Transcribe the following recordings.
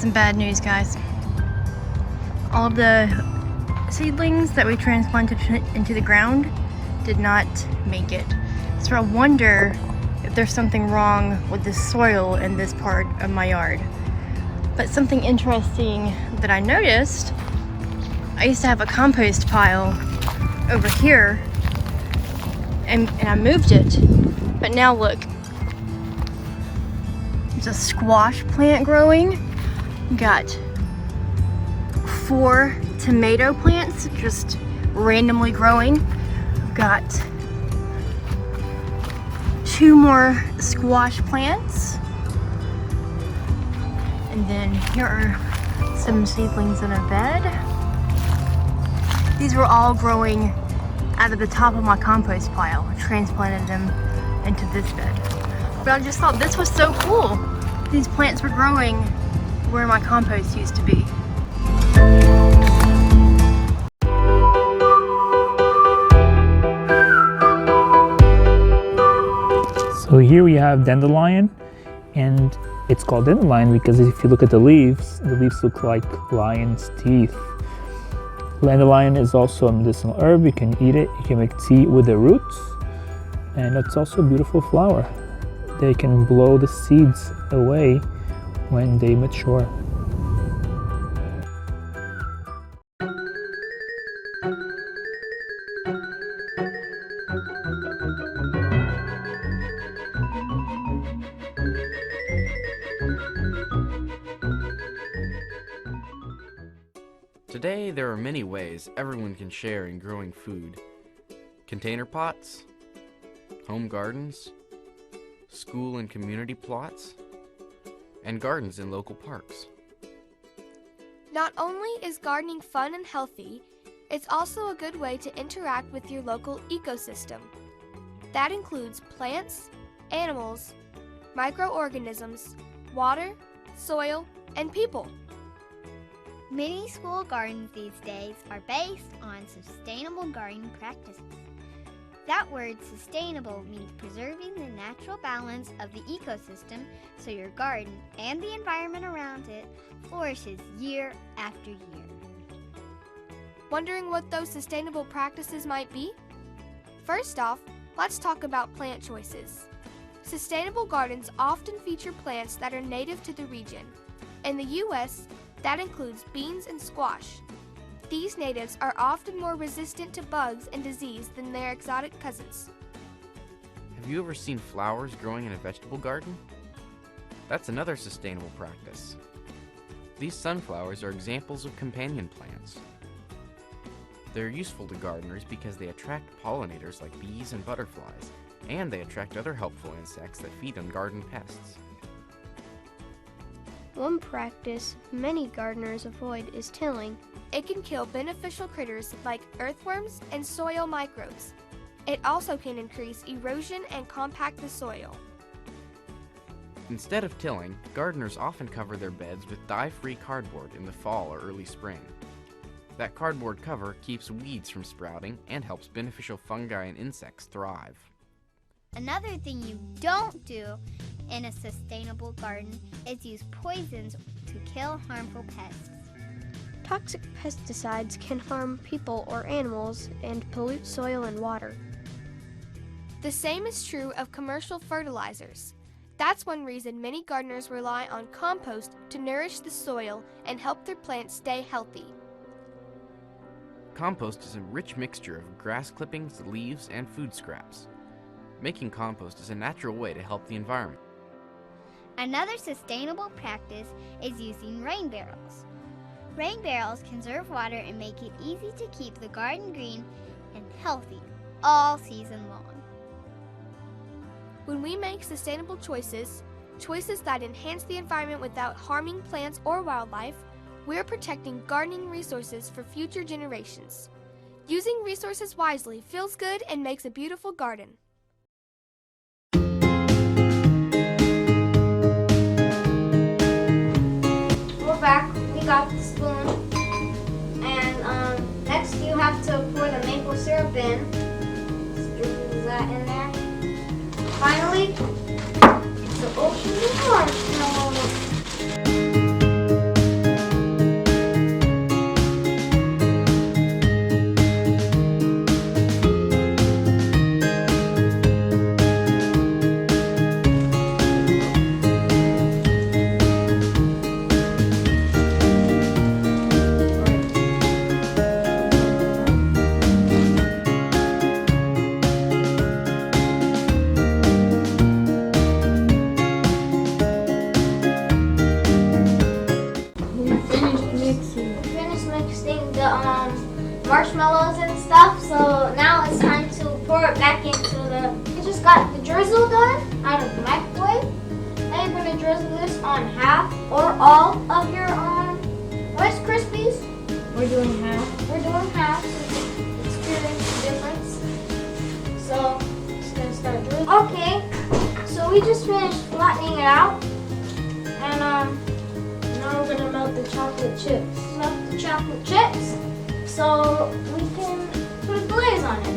some bad news, guys. All of the seedlings that we transplanted into the ground did not make it. So I wonder if there's something wrong with the soil in this part of my yard. But something interesting that I noticed, I used to have a compost pile over here and I moved it. But now look, there's a squash plant growing. Got 4 tomato plants just randomly growing. Got 2 more squash plants. And then here are some seedlings in a bed. These were all growing out of the top of my compost pile. I transplanted them into this bed. But I just thought this was so cool. These plants were growing where my compost used to be. So here we have dandelion, and it's called dandelion because if you look at the leaves look like lion's teeth. Dandelion is also a medicinal herb. You can eat it, you can make tea with the roots, and it's also a beautiful flower. They can blow the seeds away when they mature. Today, there are many ways everyone can share in growing food. Container pots, home gardens, school and community plots, and gardens in local parks. Not only is gardening fun and healthy, it's also a good way to interact with your local ecosystem. That includes plants, animals, microorganisms, water, soil, and people. Many school gardens these days are based on sustainable gardening practices. That word sustainable means preserving the natural balance of the ecosystem so your garden and the environment around it flourishes year after year. Wondering what those sustainable practices might be? First off, let's talk about plant choices. Sustainable gardens often feature plants that are native to the region. In the U.S., that includes beans and squash. These natives are often more resistant to bugs and disease than their exotic cousins. Have you ever seen flowers growing in a vegetable garden? That's another sustainable practice. These sunflowers are examples of companion plants. They're useful to gardeners because they attract pollinators like bees and butterflies, and they attract other helpful insects that feed on garden pests. One practice many gardeners avoid is tilling. It can kill beneficial critters like earthworms and soil microbes. It also can increase erosion and compact the soil. Instead of tilling, gardeners often cover their beds with dye-free cardboard in the fall or early spring. That cardboard cover keeps weeds from sprouting and helps beneficial fungi and insects thrive. Another thing you don't do in a sustainable garden is use poisons to kill harmful pests. Toxic pesticides can harm people or animals and pollute soil and water. The same is true of commercial fertilizers. That's one reason many gardeners rely on compost to nourish the soil and help their plants stay healthy. Compost is a rich mixture of grass clippings, leaves, and food scraps. Making compost is a natural way to help the environment. Another sustainable practice is using rain barrels. Rain barrels conserve water and make it easy to keep the garden green and healthy all season long. When we make sustainable choices that enhance the environment without harming plants or wildlife, we're protecting gardening resources for future generations. Using resources wisely feels good and makes a beautiful garden. We're back. We got the spoon. And next you have to pour the maple syrup in. Squeeze that in there. Finally, to open the marshmallow. back into the. I just got the drizzle done out of the microwave. Now you're gonna drizzle this on half or all of your Rice Krispies. We're doing half. We're doing half so you can experience the difference. So it's gonna start drizzling. Okay, so we just finished flattening it out, and now we're gonna melt the chocolate chips. Melt the chocolate chips so we can put a glaze on it.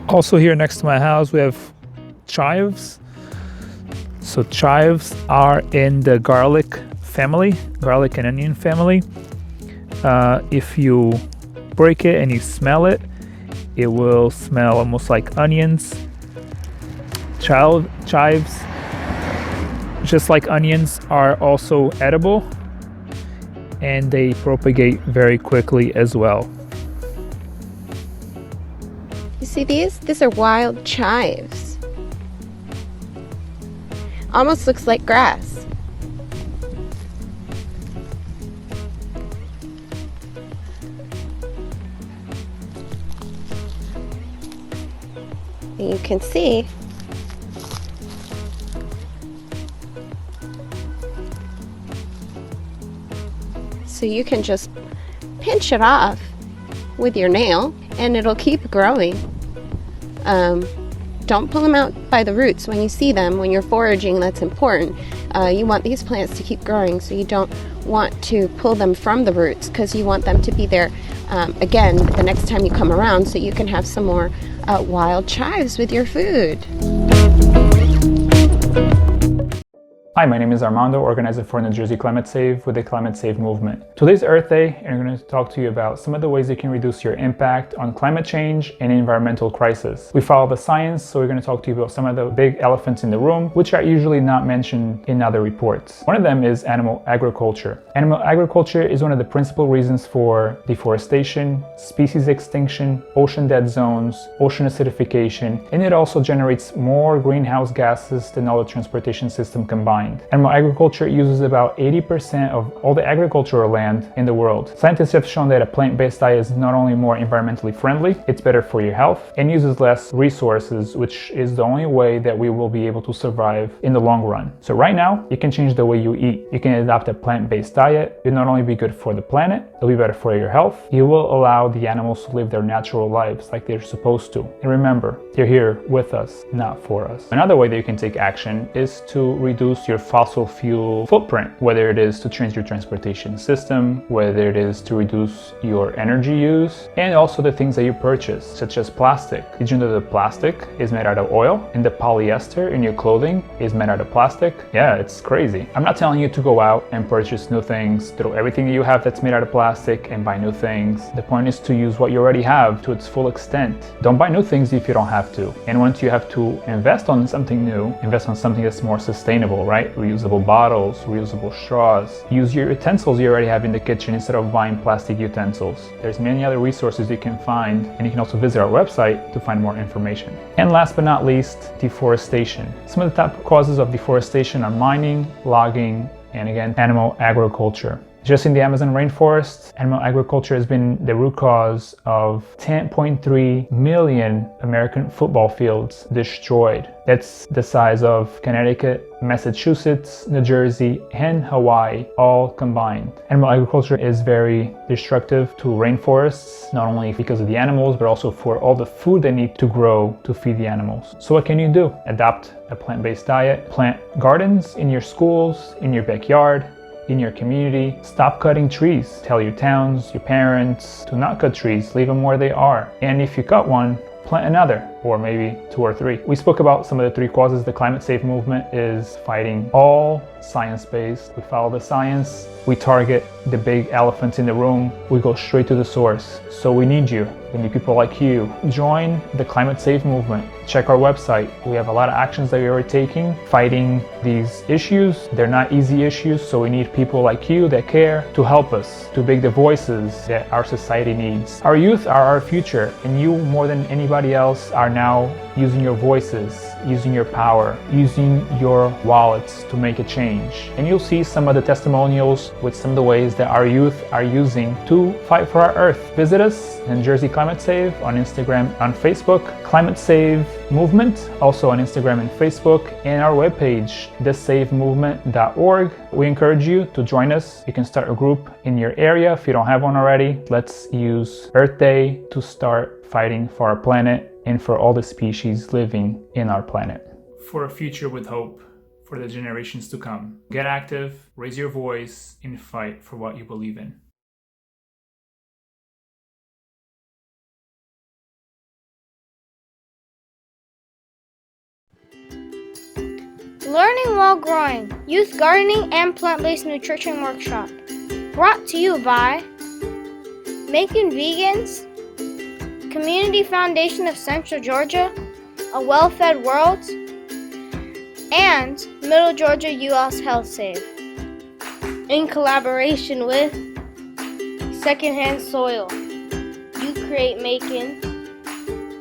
Also here next to my house we have chives. So chives are in the garlic family, garlic and onion family. If you break it and you smell it, it will smell almost like onions. Chives, just like onions, are also edible, and they propagate very quickly as well. You see these? These are wild chives. Almost looks like grass. And you can see so you can just pinch it off with your nail and it'll keep growing. Don't pull them out by the roots when you see them. When you're foraging, that's important. You want these plants to keep growing, so you don't want to pull them from the roots because you want them to be there again the next time you come around, so you can have some more wild chives with your food. Hi, my name is Armando, organizer for New Jersey Climate Save with the Climate Save movement. Today's Earth Day, and I'm going to talk to you about some of the ways you can reduce your impact on climate change and environmental crisis. We follow the science, so we're going to talk to you about some of the big elephants in the room, which are usually not mentioned in other reports. One of them is animal agriculture. Animal agriculture is one of the principal reasons for deforestation, species extinction, ocean dead zones, ocean acidification, and it also generates more greenhouse gases than all the transportation system combined. Animal agriculture uses about 80% of all the agricultural land in the world. Scientists have shown that a plant-based diet is not only more environmentally friendly, it's better for your health, and uses less resources, which is the only way that we will be able to survive in the long run. So right now, you can change the way you eat. You can adopt a plant-based diet. It'll not only be good for the planet, it'll be better for your health. You will allow the animals to live their natural lives like they're supposed to. And remember, they're here with us, not for us. Another way that you can take action is to reduce your fossil fuel footprint, whether it is to change your transportation system, whether it is to reduce your energy use, and also the things that you purchase, such as plastic. Did you know that the plastic is made out of oil and the polyester in your clothing is made out of plastic? Yeah, it's crazy. I'm not telling you to go out and purchase new things, throw everything that you have that's made out of plastic and buy new things. The point is to use what you already have to its full extent. Don't buy new things if you don't have to. And once you have to invest on something new, invest on something that's more sustainable, right? Reusable bottles, reusable straws. Use your utensils you already have in the kitchen instead of buying plastic utensils. There's many other resources you can find, and you can also visit our website to find more information. And last but not least, deforestation. Some of the top causes of deforestation are mining, logging, and again, animal agriculture. Just in the Amazon rainforest, animal agriculture has been the root cause of 10.3 million American football fields destroyed. That's the size of Connecticut, Massachusetts, New Jersey, and Hawaii all combined. Animal agriculture is very destructive to rainforests, not only because of the animals, but also for all the food they need to grow to feed the animals. So what can you do? Adopt a plant-based diet, plant gardens in your schools, in your backyard, in your community. Stop cutting trees. Tell your towns, your parents to not cut trees, leave them where they are. And if you cut one, plant another, or maybe 2 or 3. We spoke about some of the 3 causes. The climate safe movement is fighting all science-based. We follow the science. We target the big elephants in the room. We go straight to the source. So we need you. We need people like you. Join the climate safe movement. Check our website. We have a lot of actions that we are taking, fighting these issues. They're not easy issues, so we need people like you that care to help us, to make the voices that our society needs. Our youth are our future, and you more than anybody else are now using your voices, using your power, using your wallets to make a change. And you'll see some of the testimonials with some of the ways that our youth are using to fight for our earth. Visit us in Jersey Climate Save on Instagram, on Facebook, Climate Save Movement, also on Instagram and Facebook, and our webpage, thissavemovement.org. We encourage you to join us. You can start a group in your area if you don't have one already. Let's use Earth Day to start fighting for our planet and for all the species living in our planet. For a future with hope for the generations to come. Get active, raise your voice, and fight for what you believe in. Learning while growing, youth gardening and plant-based nutrition workshop. Brought to you by Macon Vegans, Community Foundation of Central Georgia, A Well-Fed World, and Middle Georgia U.S. Health Save. In collaboration with Secondhand Soil, You Create Macon,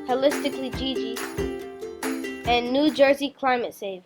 Holistically Gigi, and New Jersey Climate Save.